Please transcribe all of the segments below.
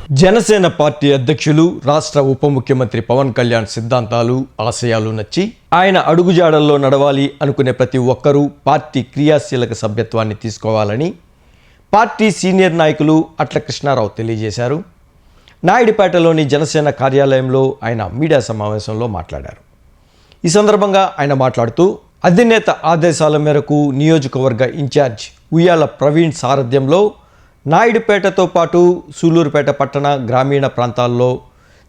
Janasena party అధ్యక్షులు రాష్ట్ర ఉప ముఖ్యమంత్రి పవన్ కళ్యాణ్ సిద్ధాంతాలు ఆశయాలు నచ్చి ఆయన అడుగుజాడల్లో నడవాలి అనుకునే ప్రతి ఒక్కరూ పార్టీ క్రియాశీలక సభ్యత్వాన్ని తీసుకోవాలని పార్టీ సీనియర్ నాయకులు అట్ల కృష్ణారావు తెలియజేశారు. నాయుడుపేటలోని జనసేన కార్యాలయంలో ఆయన మీడియా సమావేశంలో మాట్లాడారు. ఈ సందర్భంగా ఆయన మాట్లాడుతూ అధినేత ఆదేశాల మేరకు నియోజకవర్గ ఇన్ఛార్జ్ ఉయ్యాల ప్రవీణ్ సారథ్యంలో నాయుడుపేటతో పాటు సూలూరుపేట పట్టణ గ్రామీణ ప్రాంతాల్లో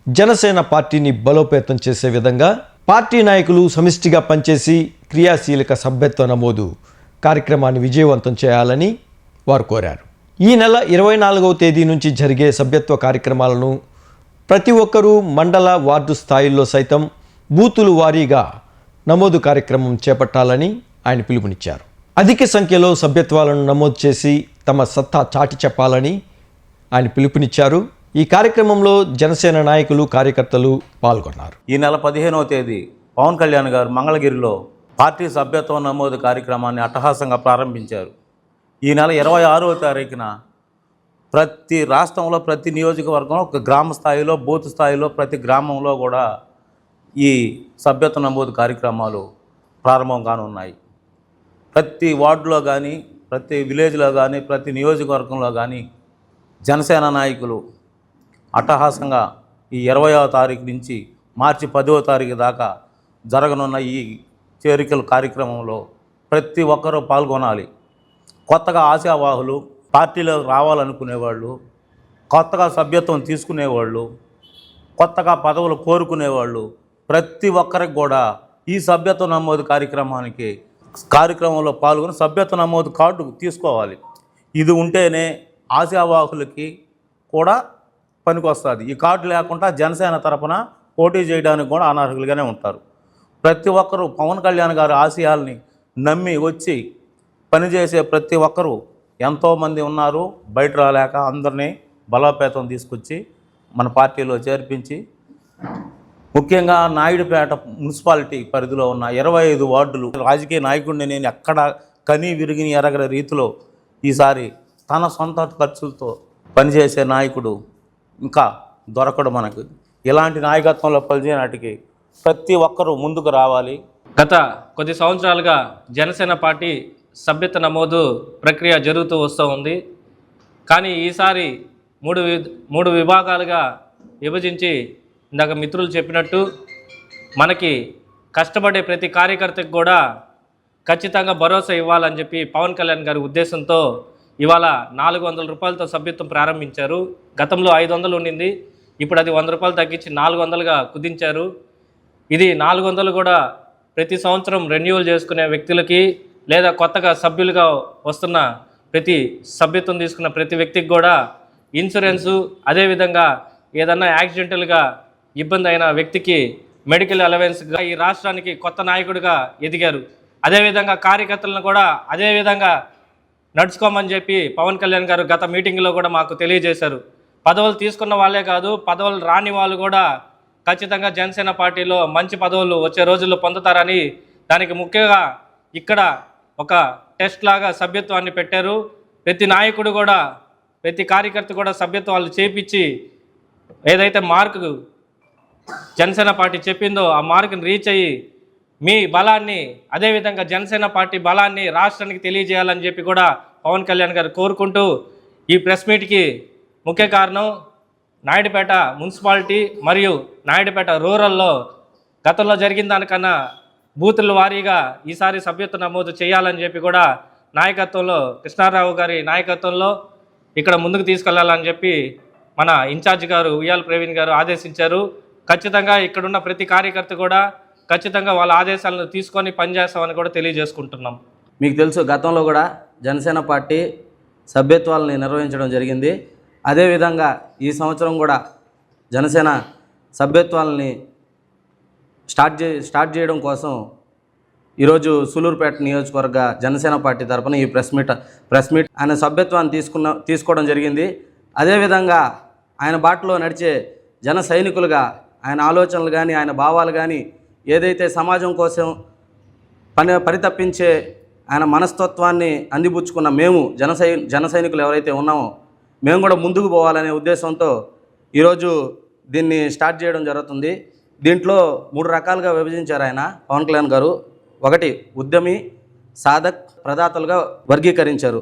జనసేన పార్టీని బలోపేతం చేసే విధంగా పార్టీ నాయకులు సమిష్టిగా పనిచేసి క్రియాశీలక సభ్యత్వ నమోదు కార్యక్రమాన్ని విజయవంతం చేయాలని వారు కోరారు. ఈ నెల 24వ తేదీ నుంచి జరిగే సభ్యత్వ కార్యక్రమాలను ప్రతి ఒక్కరూ మండల వార్డు స్థాయిల్లో సైతం బూతులు వారీగా నమోదు కార్యక్రమం చేపట్టాలని ఆయన పిలుపునిచ్చారు. అధిక సంఖ్యలో సభ్యత్వాలను నమోదు చేసి తమ సత్తా చాటి చెప్పాలని ఆయన పిలుపునిచ్చారు. ఈ కార్యక్రమంలో జనసేన నాయకులు కార్యకర్తలు పాల్గొన్నారు. ఈ నెల 15వ తేదీ పవన్ కళ్యాణ్ గారు మంగళగిరిలో పార్టీ సభ్యత్వ నమోదు కార్యక్రమాన్ని అట్టహాసంగా ప్రారంభించారు. ఈ నెల 26వ తారీఖున ప్రతి రాష్ట్రంలో ప్రతి నియోజకవర్గంలో ఒక గ్రామ స్థాయిలో బూత్ స్థాయిలో ప్రతి గ్రామంలో కూడా ఈ సభ్యత్వ నమోదు కార్యక్రమాలు ప్రారంభం కానున్నాయి. ప్రతి వార్డులో కానీ ప్రతి విలేజ్లో కానీ ప్రతి నియోజకవర్గంలో కానీ జనసేన నాయకులు అట్టహాసంగా ఈ 20వ తారీఖు నుంచి మార్చి 10వ తారీఖు దాకా జరగనున్న ఈ చేరికల కార్యక్రమంలో ప్రతి ఒక్కరూ పాల్గొనాలి. కొత్తగా ఆశావాహులు, పార్టీలో రావాలనుకునేవాళ్ళు, కొత్తగా సభ్యత్వం తీసుకునేవాళ్ళు, కొత్తగా పదవులు కోరుకునేవాళ్ళు ప్రతి ఒక్కరికి కూడా ఈ సభ్యత్వ నమోదు కార్యక్రమంలో పాల్గొని సభ్యత్వ నమోదు కార్డు తీసుకోవాలి. ఇది ఉంటేనే ఆశావాహులకి కూడా పనికొస్తుంది. ఈ కార్డు లేకుండా జనసేన తరపున పోటీ చేయడానికి కూడా అనర్హులుగానే ఉంటారు. ప్రతి ఒక్కరూ పవన్ కళ్యాణ్ గారి ఆశయాల్ని నమ్మి వచ్చి పనిచేసే ప్రతి ఒక్కరూ ఎంతోమంది ఉన్నారు. బయట రాలేక అందరినీ బలోపేతం తీసుకొచ్చి మన పార్టీలో చేర్పించి ముఖ్యంగా నాయుడుపేట మున్సిపాలిటీ పరిధిలో ఉన్న 25 వార్డులు రాజకీయ నాయకుడిని నేను ఎక్కడ కని విరిగిని ఎరగని రీతిలో ఈసారి తన సొంత ఖర్చులతో పనిచేసే నాయకుడు ఇంకా దొరకడు మనకు. ఇలాంటి నాయకత్వంలో పనిచేయనాటికి ప్రతి ఒక్కరూ ముందుకు రావాలి. గత కొద్ది సంవత్సరాలుగా జనసేన పార్టీ సభ్యత్వ నమోదు ప్రక్రియ జరుగుతూ వస్తూ ఉంది. కానీ ఈసారి మూడు విభాగాలుగా విభజించి ఇందాక మిత్రులు చెప్పినట్టు మనకి కష్టపడే ప్రతి కార్యకర్తకు కూడా ఖచ్చితంగా భరోసా ఇవ్వాలని చెప్పి పవన్ కళ్యాణ్ గారి ఉద్దేశంతో ఇవాళ 400 రూపాయలతో సభ్యత్వం ప్రారంభించారు. గతంలో 500 ఉండింది, ఇప్పుడు అది 100 రూపాయలు తగ్గించి 400గా కుదించారు. ఇది 400 కూడా ప్రతి సంవత్సరం రెన్యూవల్ చేసుకునే వ్యక్తులకి లేదా కొత్తగా సభ్యులుగా వస్తున్న ప్రతి సభ్యత్వం తీసుకున్న ప్రతి వ్యక్తికి కూడా ఇన్సూరెన్సు, అదేవిధంగా ఏదన్నా యాక్సిడెంటల్గా ఇబ్బంది అయిన వ్యక్తికి మెడికల్ అలవెన్స్గా ఈ రాష్ట్రానికి కొత్త నాయకుడిగా ఎదిగారు. అదేవిధంగా కార్యకర్తలను కూడా అదేవిధంగా నడుచుకోమని చెప్పి పవన్ కళ్యాణ్ గారు గత మీటింగ్లో కూడా మాకు తెలియజేశారు. పదవులు తీసుకున్న వాళ్ళే కాదు, పదవులు రాని వాళ్ళు కూడా ఖచ్చితంగా జనసేన పార్టీలో మంచి పదవులు వచ్చే రోజుల్లో పొందుతారని దానికి ముఖ్యంగా ఇక్కడ ఒక టెస్ట్ లాగా సభ్యత్వాన్ని పెట్టారు. ప్రతి నాయకుడు కూడా ప్రతి కార్యకర్త కూడా సభ్యత్వాలు చేపించి ఏదైతే మార్కు జనసేన పార్టీ చెప్పిందో ఆ మార్కుని రీచ్ అయ్యి మీ బలాన్ని అదేవిధంగా జనసేన పార్టీ బలాన్ని రాష్ట్రానికి తెలియజేయాలని చెప్పి కూడా పవన్ కళ్యాణ్ గారు కోరుకుంటూ ఈ ప్రెస్ మీట్కి ముఖ్య కారణం నాయుడుపేట మున్సిపాలిటీ మరియు నాయుడుపేట రూరల్లో గతంలో జరిగిన దానికన్నా బూతుల వారీగా ఈసారి సభ్యత్వ నమోదు చేయాలని చెప్పి కూడా నాయకత్వంలో కృష్ణారావు గారి నాయకత్వంలో ఇక్కడ ముందుకు తీసుకెళ్లాలని చెప్పి మన ఇన్ఛార్జ్ గారు ఉయ్యాల ప్రవీణ్ గారు ఆదేశించారు. ఖచ్చితంగా ఇక్కడున్న ప్రతి కార్యకర్త కూడా ఖచ్చితంగా వాళ్ళ ఆదేశాలను తీసుకొని పనిచేస్తామని కూడా తెలియజేసుకుంటున్నాం. మీకు తెలుసు, గతంలో కూడా జనసేన పార్టీ సభ్యత్వాలని నిర్వహించడం జరిగింది. అదేవిధంగా ఈ సంవత్సరం కూడా జనసేన సభ్యత్వాలని స్టార్ట్ చేయడం కోసం ఈరోజు సూలూరుపేట నియోజకవర్గ జనసేన పార్టీ తరఫున ఈ ప్రెస్ మీట్ ఆయన సభ్యత్వాన్ని తీసుకోవడం జరిగింది. అదేవిధంగా ఆయన బాటలో నడిచే జన సైనికులుగా ఆయన ఆలోచనలు కానీ ఆయన భావాలు కానీ ఏదైతే సమాజం కోసం పరితపించే ఆయన మనస్తత్వాన్ని అందిపుచ్చుకున్న మేము జన సైనికులు ఎవరైతే ఉన్నామో మేము కూడా ముందుకు పోవాలనే ఉద్దేశంతో ఈరోజు దీన్ని స్టార్ట్ చేయడం జరుగుతుంది. దీంట్లో 3 రకాలుగా విభజించారు ఆయన పవన్ కళ్యాణ్ గారు. ఒకటి ఉద్యమి, సాధక్, ప్రదాతలుగా వర్గీకరించారు.